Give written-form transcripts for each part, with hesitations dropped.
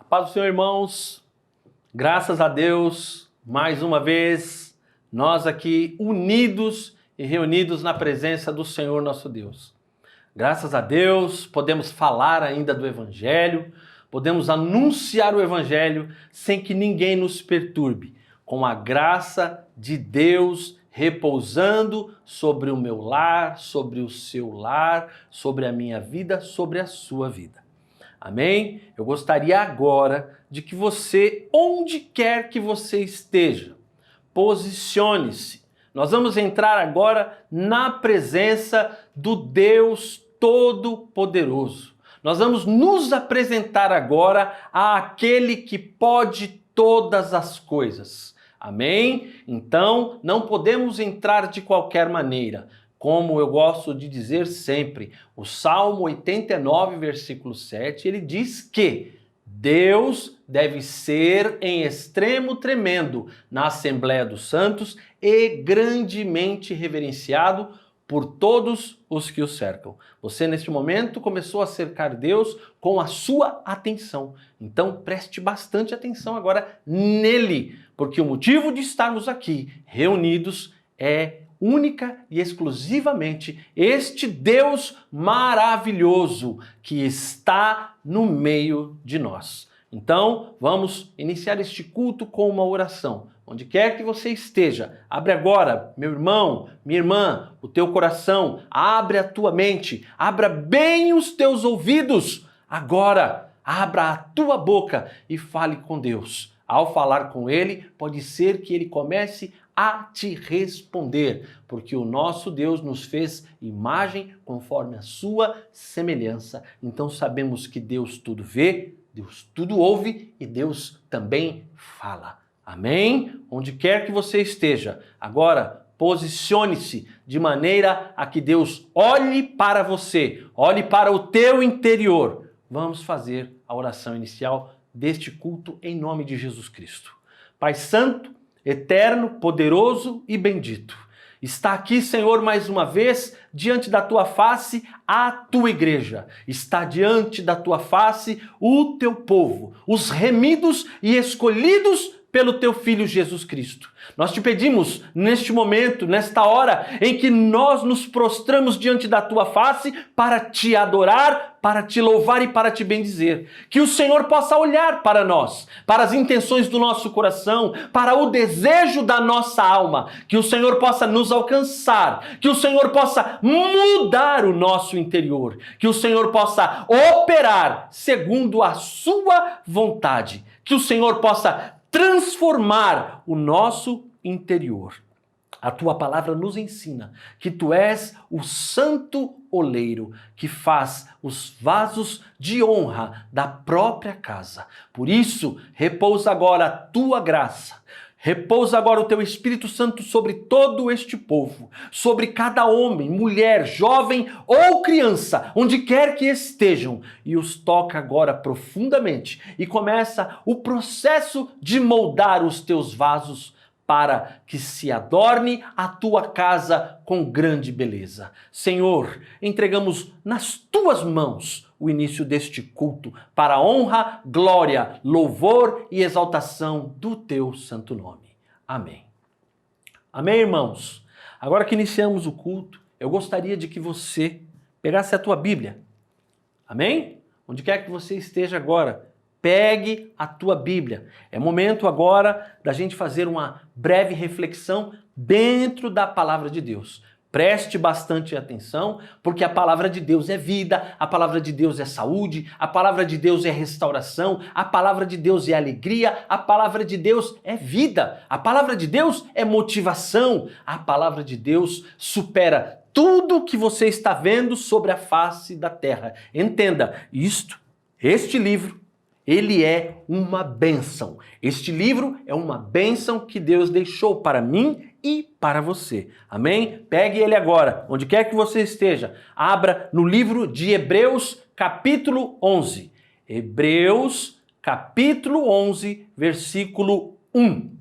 Paz do Senhor, irmãos, graças a Deus, mais uma vez, nós aqui unidos e reunidos na presença do Senhor nosso Deus. Graças a Deus, podemos falar ainda do Evangelho, podemos anunciar o Evangelho sem que ninguém nos perturbe, com a graça de Deus repousando sobre o meu lar, sobre o seu lar, sobre a minha vida, sobre a sua vida. Amém? Eu gostaria agora de que você, onde quer que você esteja, posicione-se. Nós vamos entrar agora na presença do Deus Todo-Poderoso. Nós vamos nos apresentar agora àquele que pode todas as coisas. Amém? Então, não podemos entrar de qualquer maneira. Como eu gosto de dizer sempre, o Salmo 89, versículo 7, ele diz que Deus deve ser em extremo tremendo na Assembleia dos Santos e grandemente reverenciado por todos os que o cercam. Você, neste momento, começou a cercar Deus com a sua atenção. Então, preste bastante atenção agora nele, porque o motivo de estarmos aqui reunidos é única e exclusivamente este Deus maravilhoso que está no meio de nós. Então, vamos iniciar este culto com uma oração. Onde quer que você esteja, abre agora, meu irmão, minha irmã, o teu coração, abre a tua mente, abra bem os teus ouvidos. Agora, abra a tua boca e fale com Deus. Ao falar com Ele, pode ser que Ele comece a te responder, porque o nosso Deus nos fez imagem conforme a sua semelhança. Então sabemos que Deus tudo vê, Deus tudo ouve e Deus também fala. Amém? Onde quer que você esteja, agora posicione-se de maneira a que Deus olhe para você, olhe para o teu interior. Vamos fazer a oração inicial deste culto em nome de Jesus Cristo. Pai Santo, eterno, poderoso e bendito, está aqui, Senhor, mais uma vez, diante da tua face, a tua igreja. Está diante da tua face o teu povo, os remidos e escolhidos pelo teu Filho Jesus Cristo. Nós te pedimos neste momento, nesta hora em que nós nos prostramos diante da tua face para te adorar, para te louvar e para te bendizer. Que o Senhor possa olhar para nós, para as intenções do nosso coração, para o desejo da nossa alma. Que o Senhor possa nos alcançar, que o Senhor possa mudar o nosso interior, que o Senhor possa operar segundo a sua vontade, que o Senhor possa transformar o nosso interior. A tua palavra nos ensina que tu és o santo oleiro que faz os vasos de honra da própria casa. Por isso, repousa agora a tua graça. Repousa agora o teu Espírito Santo sobre todo este povo, sobre cada homem, mulher, jovem ou criança, onde quer que estejam, e os toca agora profundamente e começa o processo de moldar os teus vasos para que se adorne a tua casa com grande beleza. Senhor, entregamos nas tuas mãos o início deste culto para a honra, glória, louvor e exaltação do teu santo nome. Amém. Amém, irmãos? Agora que iniciamos o culto, eu gostaria de que você pegasse a tua Bíblia. Amém? Onde quer que você esteja agora, pegue a tua Bíblia. É momento agora da gente fazer uma breve reflexão dentro da palavra de Deus. Preste bastante atenção, porque a palavra de Deus é vida, a palavra de Deus é saúde, a palavra de Deus é restauração, a palavra de Deus é alegria, a palavra de Deus é vida, a palavra de Deus é motivação, a palavra de Deus supera tudo que você está vendo sobre a face da terra. Entenda isto, este livro, ele é uma bênção. Este livro é uma bênção que Deus deixou para mim e para você. Amém? Pegue ele agora, onde quer que você esteja. Abra no livro de Hebreus, capítulo 11. Hebreus, capítulo 11, versículo 1.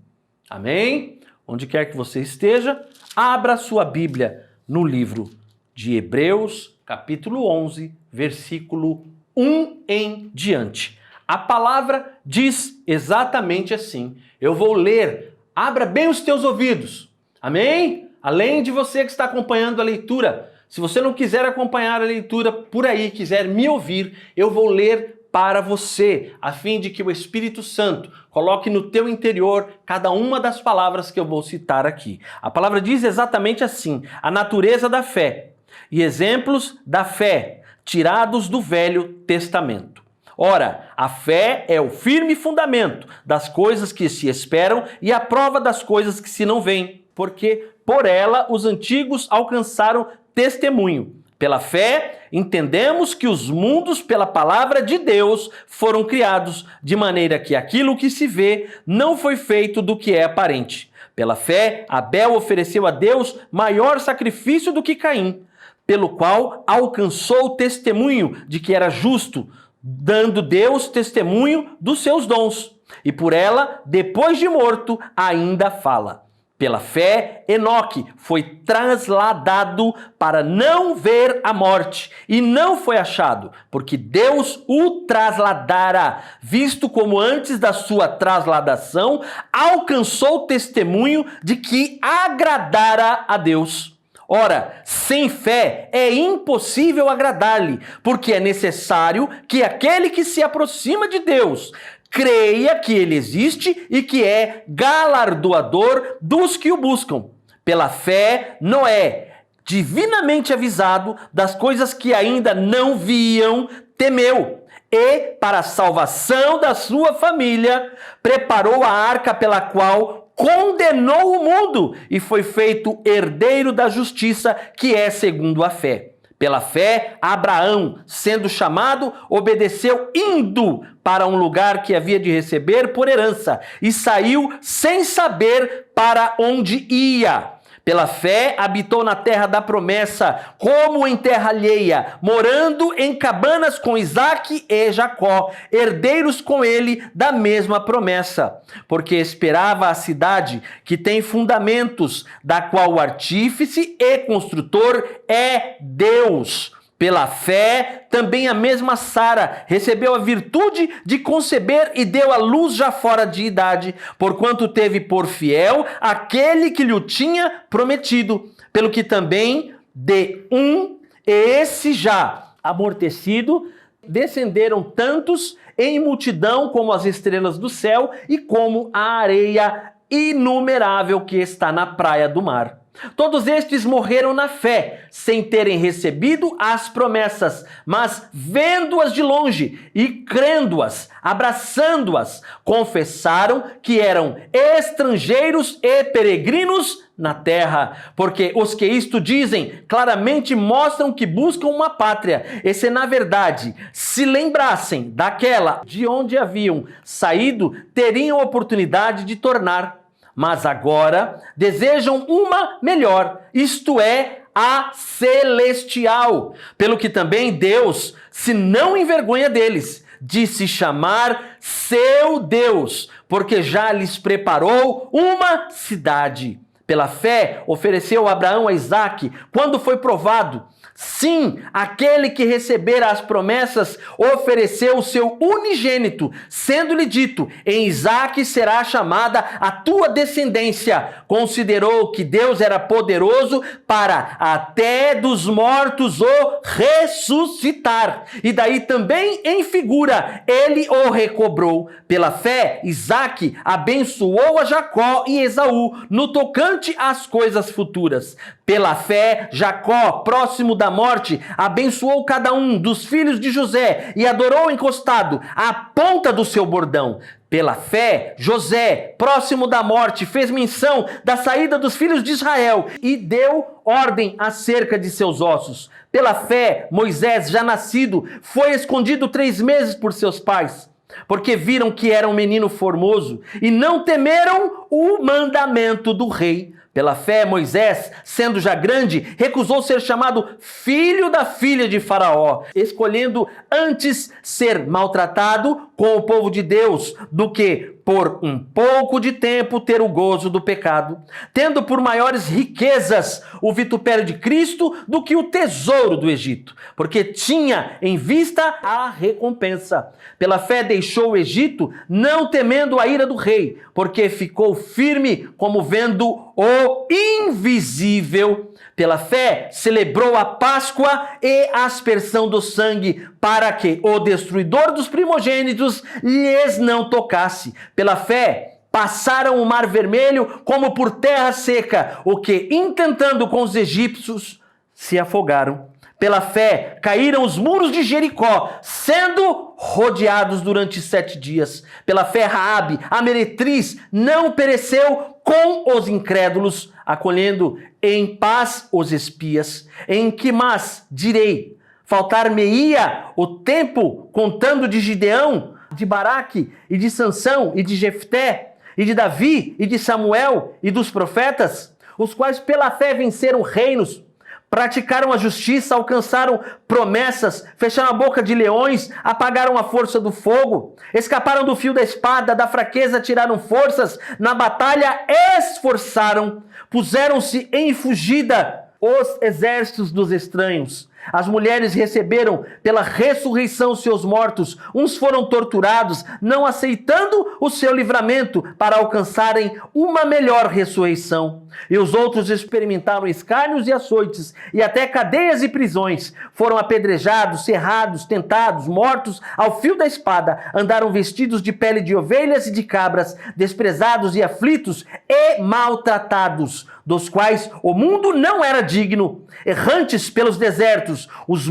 Amém? Onde quer que você esteja, abra sua Bíblia no livro de Hebreus, capítulo 11, versículo 1 em diante. A palavra diz exatamente assim. Eu vou ler. Abra bem os teus ouvidos. Amém? Além de você que está acompanhando a leitura, se você não quiser acompanhar a leitura por aí, quiser me ouvir, eu vou ler para você, a fim de que o Espírito Santo coloque no teu interior cada uma das palavras que eu vou citar aqui. A palavra diz exatamente assim: a natureza da fé e exemplos da fé tirados do Velho Testamento. Ora, a fé é o firme fundamento das coisas que se esperam e a prova das coisas que se não veem, porque por ela os antigos alcançaram testemunho. Pela fé, entendemos que os mundos, pela palavra de Deus, foram criados, de maneira que aquilo que se vê não foi feito do que é aparente. Pela fé, Abel ofereceu a Deus maior sacrifício do que Caim, pelo qual alcançou o testemunho de que era justo, dando Deus testemunho dos seus dons. E por ela, depois de morto, ainda fala. Pela fé, Enoque foi trasladado para não ver a morte, e não foi achado, porque Deus o trasladara, visto como antes da sua trasladação alcançou o testemunho de que agradara a Deus. Ora, sem fé é impossível agradar-lhe, porque é necessário que aquele que se aproxima de Deus creia que ele existe e que é galardoador dos que o buscam. Pela fé, Noé, divinamente avisado das coisas que ainda não viam, temeu e, para a salvação da sua família, preparou a arca pela qual condenou o mundo e foi feito herdeiro da justiça, que é segundo a fé. Pela fé, Abraão, sendo chamado, obedeceu indo para um lugar que havia de receber por herança e saiu sem saber para onde ia. Pela fé, habitou na terra da promessa, como em terra alheia, morando em cabanas com Isaque e Jacó, herdeiros com ele da mesma promessa. Porque esperava a cidade que tem fundamentos, da qual o artífice e construtor é Deus. Pela fé, também a mesma Sara recebeu a virtude de conceber e deu à luz já fora de idade, porquanto teve por fiel aquele que lhe tinha prometido, pelo que também de um, esse já amortecido, descenderam tantos em multidão como as estrelas do céu e como a areia inumerável que está na praia do mar. Todos estes morreram na fé, sem terem recebido as promessas, mas vendo-as de longe e crendo-as, abraçando-as, confessaram que eram estrangeiros e peregrinos na terra, porque os que isto dizem claramente mostram que buscam uma pátria, e se na verdade se lembrassem daquela de onde haviam saído, teriam oportunidade de tornar. Mas agora desejam uma melhor, isto é, a celestial. Pelo que também Deus se não envergonha deles, de se chamar seu Deus, porque já lhes preparou uma cidade. Pela fé, ofereceu Abraão a Isaque, quando foi provado. Sim, aquele que recebera as promessas ofereceu o seu unigênito, sendo-lhe dito: em Isaque será chamada a tua descendência. Considerou que Deus era poderoso para até dos mortos o ressuscitar. E daí também em figura, ele o recobrou. Pela fé, Isaque abençoou a Jacó e Esaú no tocante às coisas futuras. Pela fé, Jacó, próximo da morte, abençoou cada um dos filhos de José e adorou encostado à ponta do seu bordão. Pela fé, José, próximo da morte, fez menção da saída dos filhos de Israel e deu ordem acerca de seus ossos. Pela fé, Moisés, já nascido, foi escondido 3 meses por seus pais, porque viram que era um menino formoso e não temeram o mandamento do rei. Pela fé, Moisés, sendo já grande, recusou ser chamado filho da filha de Faraó, escolhendo antes ser maltratado com o povo de Deus do que por um pouco de tempo ter o gozo do pecado, tendo por maiores riquezas o vitupério de Cristo do que o tesouro do Egito, porque tinha em vista a recompensa. Pela fé deixou o Egito, não temendo a ira do rei, porque ficou firme como vendo o invisível. Pela fé celebrou a Páscoa e a aspersão do sangue, para que o destruidor dos primogênitos lhes não tocasse. Pela fé passaram o mar vermelho como por terra seca, o que, intentando com os egípcios, se afogaram. Pela fé caíram os muros de Jericó, sendo rodeados durante 7 dias. Pela fé Raabe, a meretriz, não pereceu com os incrédulos, acolhendo em paz os espias. Em que mais direi? Faltar-me-ia o tempo contando de Gideão, de Baraque, e de Sansão, e de Jefté, e de Davi, e de Samuel, e dos profetas, os quais pela fé venceram reinos, praticaram a justiça, alcançaram promessas, fecharam a boca de leões, apagaram a força do fogo, escaparam do fio da espada, da fraqueza tiraram forças, na batalha esforçaram, puseram-se em fugida os exércitos dos estranhos. As mulheres receberam pela ressurreição seus mortos, uns foram torturados, não aceitando o seu livramento para alcançarem uma melhor ressurreição. E os outros experimentaram escárnios e açoites, e até cadeias e prisões. Foram apedrejados, cerrados, tentados, mortos ao fio da espada. Andaram vestidos de pele de ovelhas e de cabras, desprezados e aflitos e maltratados, dos quais o mundo não era digno, errantes pelos desertos,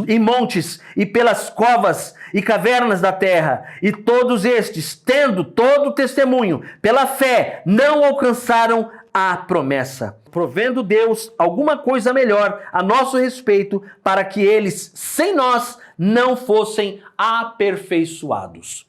e montes, e pelas covas e cavernas da terra. E todos estes, tendo todo o testemunho, pela fé, não alcançaram a promessa, provendo Deus alguma coisa melhor a nosso respeito, para que eles, sem nós, não fossem aperfeiçoados.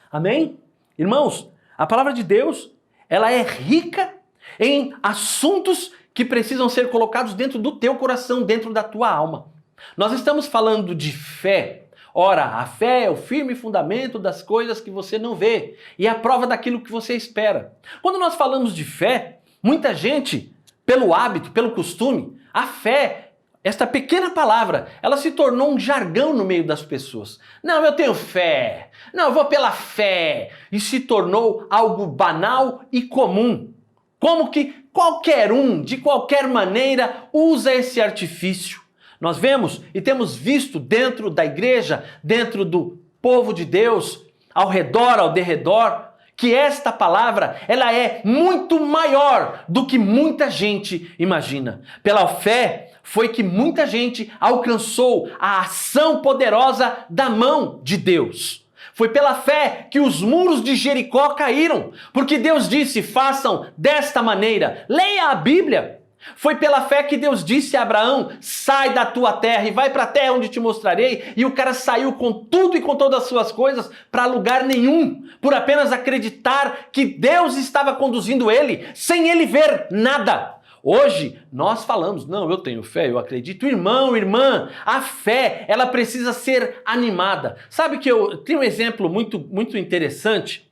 Amém? Irmãos, a palavra de Deus, ela é rica em assuntos que precisam ser colocados dentro do teu coração, dentro da tua alma. Nós estamos falando de fé. Ora, a fé é o firme fundamento das coisas que você não vê e a prova daquilo que você espera. Quando nós falamos de fé, muita gente, pelo hábito, pelo costume, a fé, esta pequena palavra, ela se tornou um jargão no meio das pessoas. Não, eu tenho fé. Não, eu vou pela fé. E se tornou algo banal e comum. Como que qualquer um, de qualquer maneira, usa esse artifício. Nós vemos e temos visto dentro da igreja, dentro do povo de Deus, ao redor, ao derredor, que esta palavra, ela é muito maior do que muita gente imagina. Pela fé, foi que muita gente alcançou a ação poderosa da mão de Deus. Foi pela fé que os muros de Jericó caíram, porque Deus disse, façam desta maneira. Leia a Bíblia. Foi pela fé que Deus disse a Abraão, sai da tua terra e vai para a terra onde te mostrarei. E o cara saiu com tudo e com todas as suas coisas para lugar nenhum, por apenas acreditar que Deus estava conduzindo ele, sem ele ver nada. Hoje nós falamos, não, eu tenho fé, eu acredito. Irmão, irmã, a fé, ela precisa ser animada. Sabe que eu tenho um exemplo muito interessante,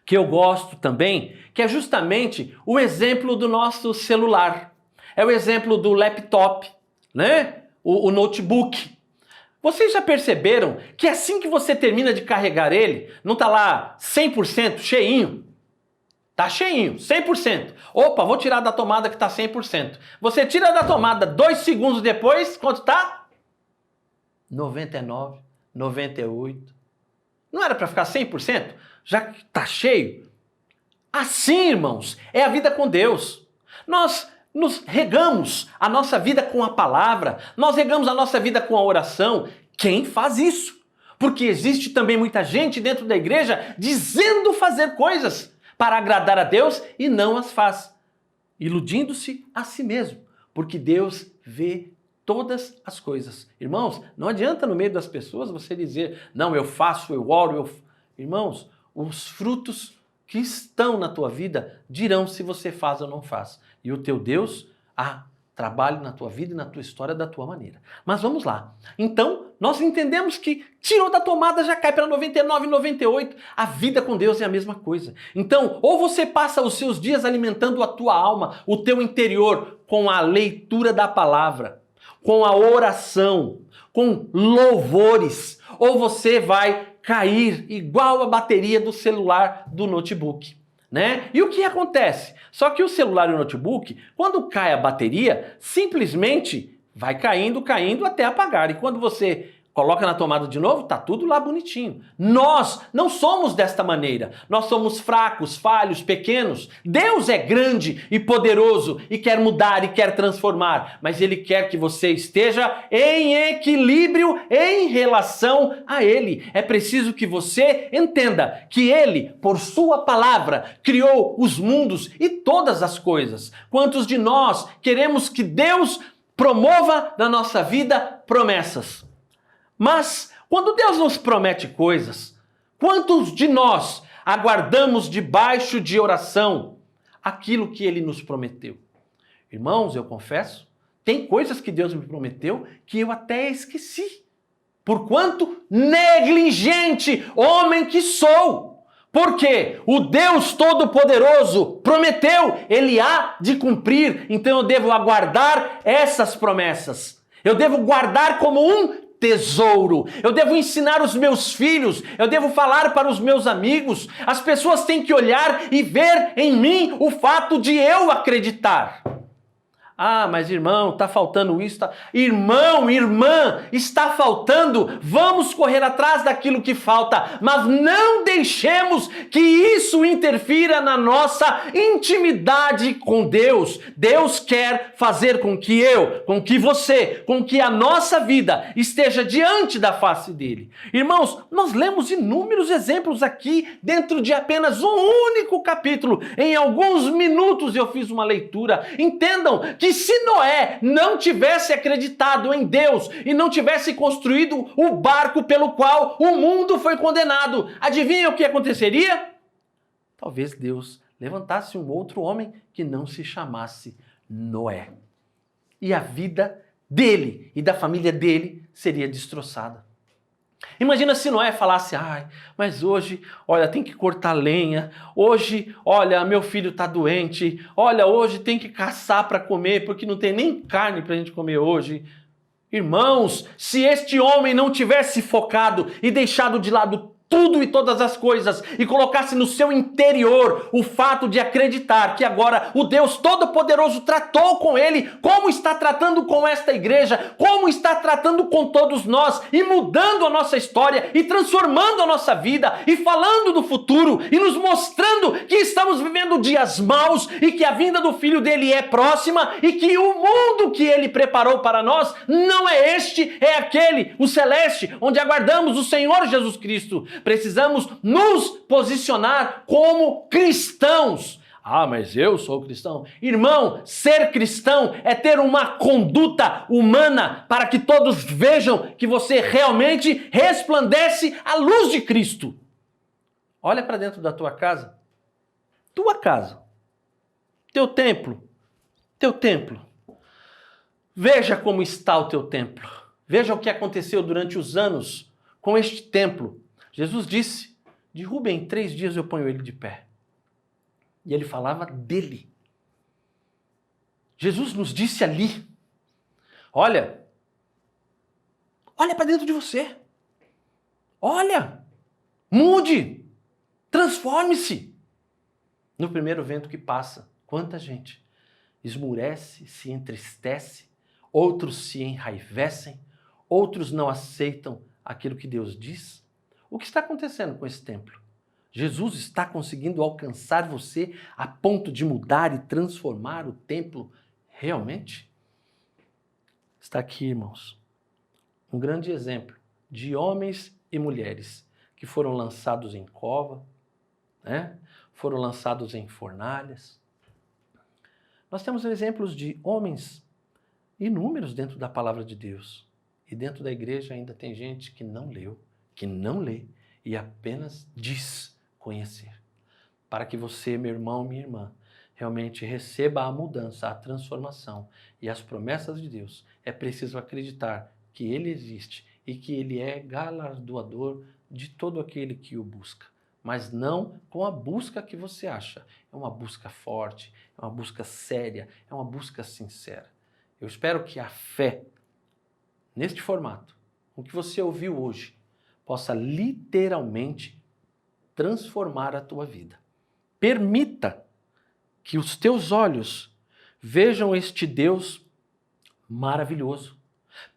que eu gosto também, que é justamente o exemplo do nosso celular. É o exemplo do laptop, né? O notebook. Vocês já perceberam que assim que você termina de carregar ele, não está lá 100% cheinho? Tá cheinho, 100%. Opa, vou tirar da tomada que tá 100%. Você tira da tomada 2 segundos depois, quanto tá? 99, 98. Não era para ficar 100%? Já que tá cheio? Assim, irmãos, é a vida com Deus. Nós nos regamos a nossa vida com a palavra, nós regamos a nossa vida com a oração. Quem faz isso? Porque existe também muita gente dentro da igreja dizendo fazer coisas para agradar a Deus e não as faz, iludindo-se a si mesmo, porque Deus vê todas as coisas. Irmãos, não adianta no meio das pessoas você dizer, não, eu faço, eu oro, Irmãos, os frutos que estão na tua vida dirão se você faz ou não faz. E o teu Deus trabalhe na tua vida e na tua história da tua maneira. Mas vamos lá. Então, nós entendemos que tirou da tomada, já cai para 99, 98. A vida com Deus é a mesma coisa. Então, ou você passa os seus dias alimentando a tua alma, o teu interior, com a leitura da palavra, com a oração, com louvores, ou você vai cair igual a bateria do celular, do notebook. Né? E o que acontece? Só que o celular e o notebook, quando cai a bateria, simplesmente vai caindo, caindo até apagar. E quando você coloca na tomada de novo, tá tudo lá bonitinho. Nós não somos desta maneira. Nós somos fracos, falhos, pequenos. Deus é grande e poderoso e quer mudar e quer transformar, mas Ele quer que você esteja em equilíbrio em relação a Ele. É preciso que você entenda que Ele, por sua palavra, criou os mundos e todas as coisas. Quantos de nós queremos que Deus promova na nossa vida promessas? Mas, quando Deus nos promete coisas, quantos de nós aguardamos debaixo de oração aquilo que Ele nos prometeu? Irmãos, eu confesso, tem coisas que Deus me prometeu que eu até esqueci. Porquanto negligente homem que sou. Porque o Deus Todo-Poderoso prometeu, Ele há de cumprir. Então eu devo aguardar essas promessas. Eu devo guardar como um tesouro. Eu devo ensinar os meus filhos, eu devo falar para os meus amigos. As pessoas têm que olhar e ver em mim o fato de eu acreditar. Ah, mas irmão, está faltando isso. Irmão, irmã, está faltando. Vamos correr atrás daquilo que falta, mas não deixemos que isso interfira na nossa intimidade com Deus. Deus quer fazer com que com que você, com que a nossa vida esteja diante da face dele. Irmãos, nós lemos inúmeros exemplos aqui dentro de apenas um único capítulo. Em alguns minutos eu fiz uma leitura. Entendam que se Noé não tivesse acreditado em Deus e não tivesse construído o barco pelo qual o mundo foi condenado, adivinha o que aconteceria? Talvez Deus levantasse um outro homem que não se chamasse Noé. E a vida dele e da família dele seria destroçada. Imagina se Noé falasse, mas hoje, olha, tem que cortar lenha, hoje, olha, meu filho está doente, olha, hoje tem que caçar para comer, porque não tem nem carne para a gente comer hoje. Irmãos, se este homem não tivesse focado e deixado de lado tudo e todas as coisas e colocasse no seu interior o fato de acreditar que agora o Deus Todo-Poderoso tratou com ele, como está tratando com esta igreja, como está tratando com todos nós e mudando a nossa história e transformando a nossa vida e falando do futuro e nos mostrando que estamos vivendo dias maus e que a vinda do Filho dele é próxima e que o mundo que ele preparou para nós não é este, é aquele, o celeste, onde aguardamos o Senhor Jesus Cristo. Precisamos nos posicionar como cristãos. Ah, mas eu sou cristão. Irmão, ser cristão é ter uma conduta humana para que todos vejam que você realmente resplandece a luz de Cristo. Olha para dentro da tua casa. Tua casa. Teu templo. Teu templo. Veja como está o teu templo. Veja o que aconteceu durante os anos com este templo. Jesus disse, derrubem em 3 dias eu ponho ele de pé. E ele falava dele. Jesus nos disse ali, olha para dentro de você. Olha, mude, transforme-se. No primeiro vento que passa, quanta gente esmurece, se entristece, outros se enraivecem, outros não aceitam aquilo que Deus diz. O que está acontecendo com esse templo? Jesus está conseguindo alcançar você a ponto de mudar e transformar o templo realmente? Está aqui, irmãos, um grande exemplo de homens e mulheres que foram lançados em cova, foram lançados em fornalhas. Nós temos exemplos de homens inúmeros dentro da palavra de Deus. E dentro da igreja ainda tem gente que não leu, que não lê e apenas diz conhecer. Para que você, meu irmão, minha irmã, realmente receba a mudança, a transformação e as promessas de Deus, é preciso acreditar que Ele existe e que Ele é galardoador de todo aquele que o busca. Mas não com a busca que você acha. É uma busca forte, é uma busca séria, é uma busca sincera. Eu espero que a fé, neste formato, o que você ouviu hoje, possa literalmente transformar a tua vida. Permita que os teus olhos vejam este Deus maravilhoso.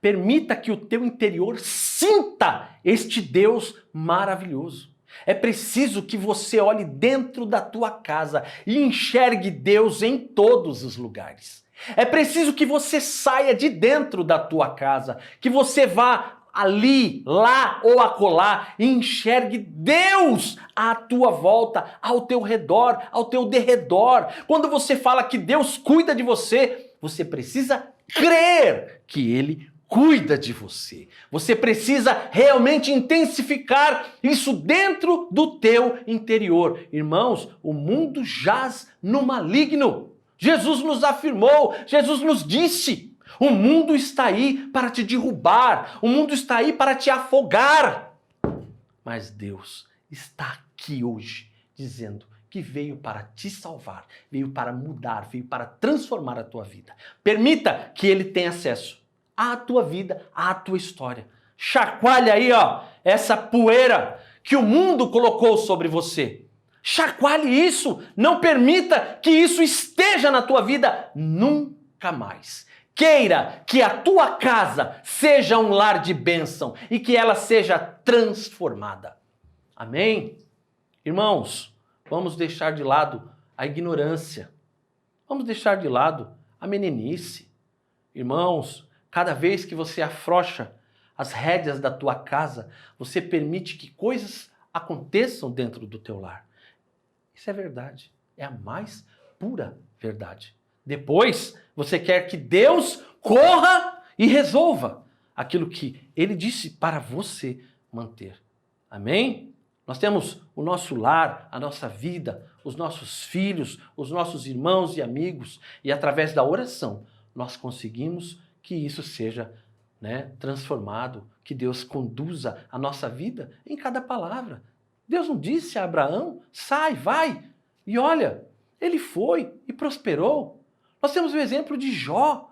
Permita que o teu interior sinta este Deus maravilhoso. É preciso que você olhe dentro da tua casa e enxergue Deus em todos os lugares. É preciso que você saia de dentro da tua casa, que você vá ali, lá ou acolá e enxergue Deus à tua volta, ao teu redor, ao teu derredor. Quando você fala que Deus cuida de você, você precisa crer que Ele cuida de você. Você precisa realmente intensificar isso dentro do teu interior. Irmãos, o mundo jaz no maligno. Jesus nos afirmou, Jesus nos disse, o mundo está aí para te derrubar, o mundo está aí para te afogar. Mas Deus está aqui hoje, dizendo que veio para te salvar, veio para mudar, veio para transformar a tua vida. Permita que Ele tenha acesso à tua vida, à tua história. Chacoalha aí, ó, essa poeira que o mundo colocou sobre você. Chacoalhe isso, não permita que isso esteja na tua vida nunca mais. Queira que a tua casa seja um lar de bênção e que ela seja transformada. Amém? Irmãos, vamos deixar de lado a ignorância. Vamos deixar de lado a meninice. Irmãos, cada vez que você afrouxa as rédeas da tua casa, você permite que coisas aconteçam dentro do teu lar. Isso é verdade. É a mais pura verdade. Depois, você quer que Deus corra e resolva aquilo que Ele disse para você manter. Amém? Nós temos o nosso lar, a nossa vida, os nossos filhos, os nossos irmãos e amigos, e através da oração nós conseguimos que isso seja, transformado, que Deus conduza a nossa vida em cada palavra. Deus não disse a Abraão, sai, vai, e olha, ele foi e prosperou. Nós temos o exemplo de Jó,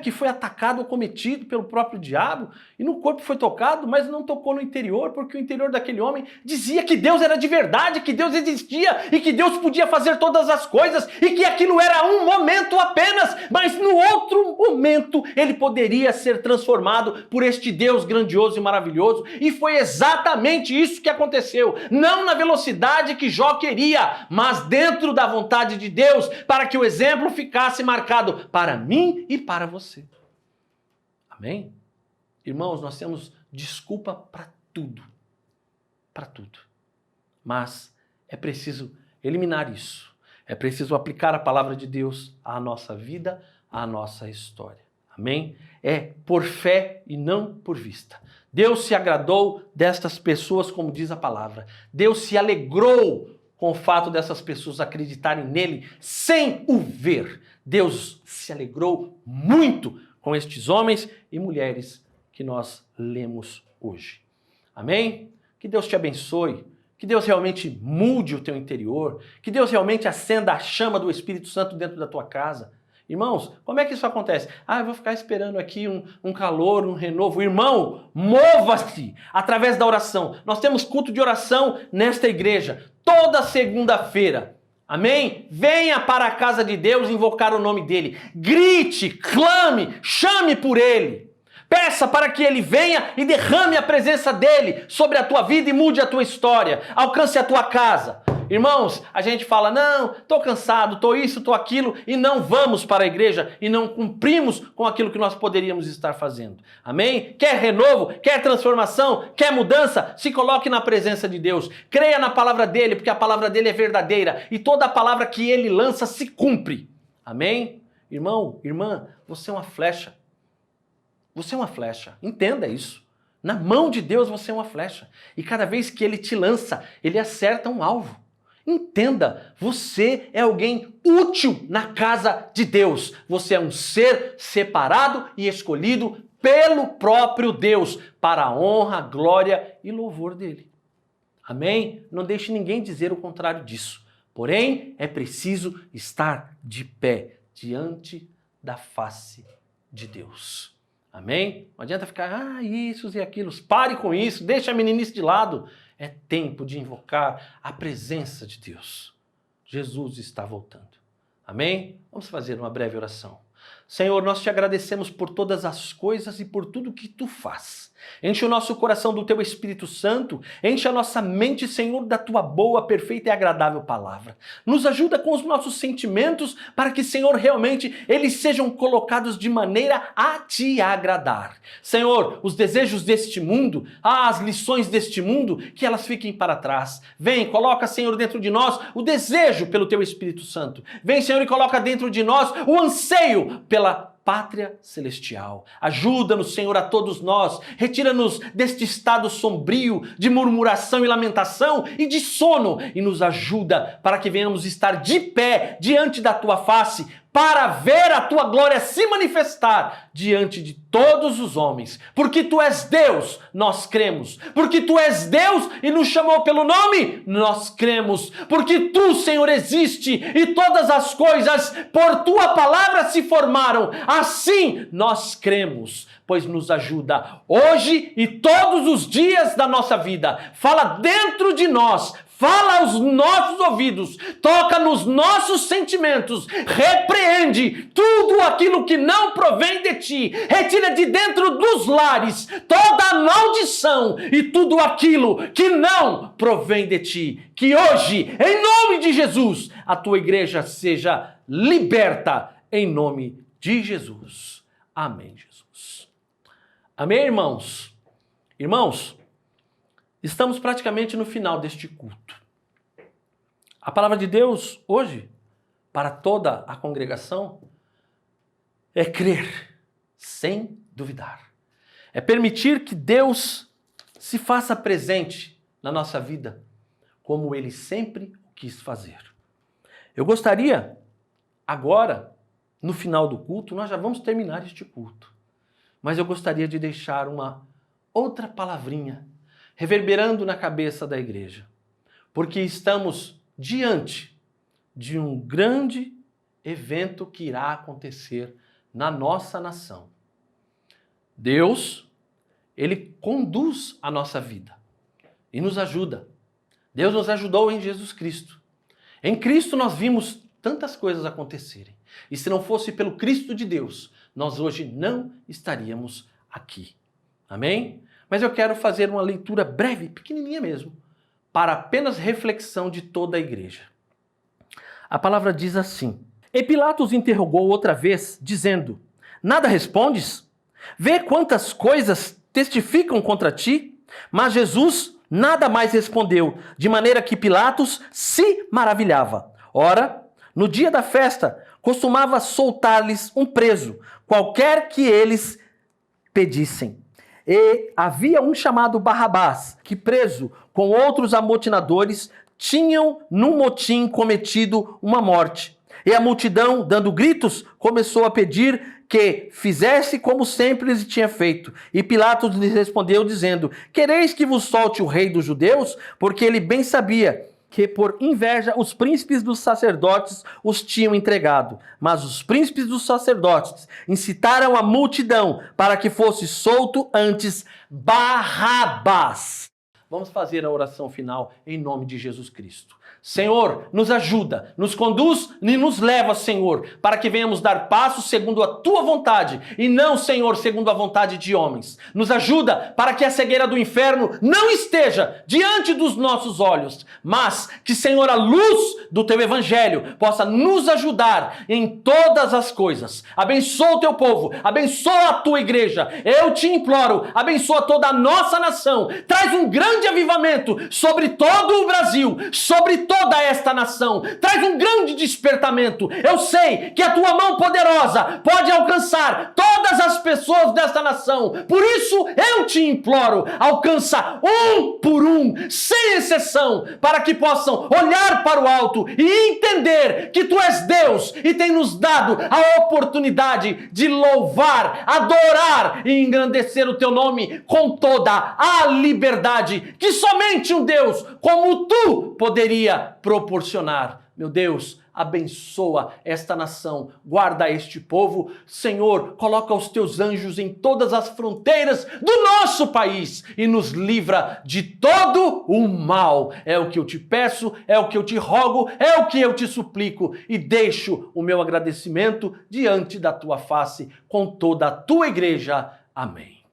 que foi atacado ou cometido pelo próprio diabo, e no corpo foi tocado, mas não tocou no interior, porque o interior daquele homem dizia que Deus era de verdade, que Deus existia, e que Deus podia fazer todas as coisas, e que aquilo era um momento apenas, mas no outro momento ele poderia ser transformado por este Deus grandioso e maravilhoso, e foi exatamente isso que aconteceu, não na velocidade que Jó queria, mas dentro da vontade de Deus, para que o exemplo ficasse marcado para mim e para você. Amém? Irmãos, nós temos desculpa para tudo. Para tudo. Mas é preciso eliminar isso. É preciso aplicar a palavra de Deus à nossa vida, à nossa história. Amém? É por fé e não por vista. Deus se agradou destas pessoas, como diz a palavra. Deus se alegrou com o fato dessas pessoas acreditarem nele sem o ver. Deus se alegrou muito com estes homens e mulheres que nós lemos hoje. Amém? Que Deus te abençoe, que Deus realmente mude o teu interior, que Deus realmente acenda a chama do Espírito Santo dentro da tua casa. Irmãos, como é que isso acontece? Eu vou ficar esperando aqui um calor, um renovo. Irmão, mova-se através da oração. Nós temos culto de oração nesta igreja, toda segunda-feira. Amém? Venha para a casa de Deus invocar o nome dele. Grite, clame, chame por ele. Peça para que ele venha e derrame a presença dele sobre a tua vida e mude a tua história. Alcance a tua casa. Irmãos, a gente fala, não, estou cansado, estou isso, estou aquilo, e não vamos para a igreja e não cumprimos com aquilo que nós poderíamos estar fazendo. Amém? Quer renovo? Quer transformação? Quer mudança? Se coloque na presença de Deus. Creia na palavra dele, porque a palavra dele é verdadeira e toda a palavra que ele lança se cumpre. Amém? Irmão, irmã, você é uma flecha. Você é uma flecha. Entenda isso. Na mão de Deus você é uma flecha. E cada vez que ele te lança, ele acerta um alvo. Entenda, você é alguém útil na casa de Deus. Você é um ser separado e escolhido pelo próprio Deus para a honra, glória e louvor dele. Amém? Não deixe ninguém dizer o contrário disso. Porém, é preciso estar de pé diante da face de Deus. Amém? Não adianta ficar, isso e aquilo. Pare com isso, deixa a meninice de lado. É tempo de invocar a presença de Deus. Jesus está voltando. Amém? Vamos fazer uma breve oração. Senhor, nós te agradecemos por todas as coisas e por tudo que tu faz. Enche o nosso coração do teu Espírito Santo, enche a nossa mente, Senhor, da tua boa, perfeita e agradável palavra. Nos ajuda com os nossos sentimentos para que, Senhor, realmente eles sejam colocados de maneira a te agradar. Senhor, os desejos deste mundo, as lições deste mundo, que elas fiquem para trás. Vem, coloca, Senhor, dentro de nós o desejo pelo teu Espírito Santo. Vem, Senhor, e coloca dentro de nós o anseio pela pátria celestial. Ajuda-nos, Senhor, a todos nós. Retira-nos deste estado sombrio de murmuração e lamentação e de sono e nos ajuda para que venhamos estar de pé diante da tua face para ver a tua glória se manifestar diante de todos os homens. Porque tu és Deus, nós cremos. Porque tu és Deus e nos chamou pelo nome, nós cremos. Porque tu, Senhor, existe e todas as coisas por tua palavra se formaram. Assim nós cremos, pois nos ajuda hoje e todos os dias da nossa vida. Fala dentro de nós, fala aos nossos ouvidos, toca nos nossos sentimentos, repreende tudo aquilo que não provém de ti, retira de dentro dos lares toda a maldição e tudo aquilo que não provém de ti. Que hoje, em nome de Jesus, a tua igreja seja liberta em nome de Jesus. Amém, Jesus. Amém, irmãos? Irmãos, estamos praticamente no final deste culto. A palavra de Deus hoje, para toda a congregação, é crer sem duvidar. É permitir que Deus se faça presente na nossa vida, como Ele sempre quis fazer. Eu gostaria, agora, no final do culto, nós já vamos terminar este culto, mas eu gostaria de deixar uma outra palavrinha reverberando na cabeça da igreja, porque estamos diante de um grande evento que irá acontecer na nossa nação. Deus, Ele conduz a nossa vida e nos ajuda. Deus nos ajudou em Jesus Cristo. Em Cristo nós vimos tantas coisas acontecerem. E se não fosse pelo Cristo de Deus, nós hoje não estaríamos aqui. Amém? Mas eu quero fazer uma leitura breve, pequenininha mesmo, para apenas reflexão de toda a igreja. A palavra diz assim: E Pilatos interrogou outra vez, dizendo: Nada respondes? Vê quantas coisas testificam contra ti? Mas Jesus nada mais respondeu, de maneira que Pilatos se maravilhava. Ora, no dia da festa, costumava soltar-lhes um preso, qualquer que eles pedissem. E havia um chamado Barrabás, que preso com outros amotinadores, tinham num motim cometido uma morte. E a multidão, dando gritos, começou a pedir que fizesse como sempre lhes tinha feito. E Pilatos lhes respondeu dizendo: Quereis que vos solte o rei dos judeus? Porque ele bem sabia que por inveja os príncipes dos sacerdotes os tinham entregado. Mas os príncipes dos sacerdotes incitaram a multidão para que fosse solto antes Barrabás. Vamos fazer a oração final em nome de Jesus Cristo. Senhor, nos ajuda, nos conduz e nos leva, Senhor, para que venhamos dar passos segundo a Tua vontade e não, Senhor, segundo a vontade de homens. Nos ajuda para que a cegueira do inferno não esteja diante dos nossos olhos, mas que, Senhor, a luz do Teu Evangelho possa nos ajudar em todas as coisas. Abençoa o Teu povo, abençoa a Tua igreja. Eu te imploro, abençoa toda a nossa nação. Traz um grande grande avivamento sobre todo o Brasil, sobre toda esta nação. Traz um grande despertamento. Eu sei que a tua mão poderosa pode alcançar todas as pessoas desta nação. Por isso eu te imploro, alcança um por um, sem exceção, para que possam olhar para o alto e entender que tu és Deus e tem nos dado a oportunidade de louvar, adorar e engrandecer o teu nome com toda a liberdade que somente um Deus como tu poderia proporcionar. Meu Deus, abençoa esta nação, guarda este povo. Senhor, coloca os teus anjos em todas as fronteiras do nosso país e nos livra de todo o mal. É o que eu te peço, é o que eu te rogo, é o que eu te suplico e deixo o meu agradecimento diante da tua face com toda a tua igreja. Amém.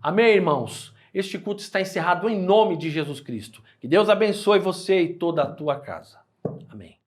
Amém, irmãos. Este culto está encerrado em nome de Jesus Cristo. Que Deus abençoe você e toda a tua casa. Amém.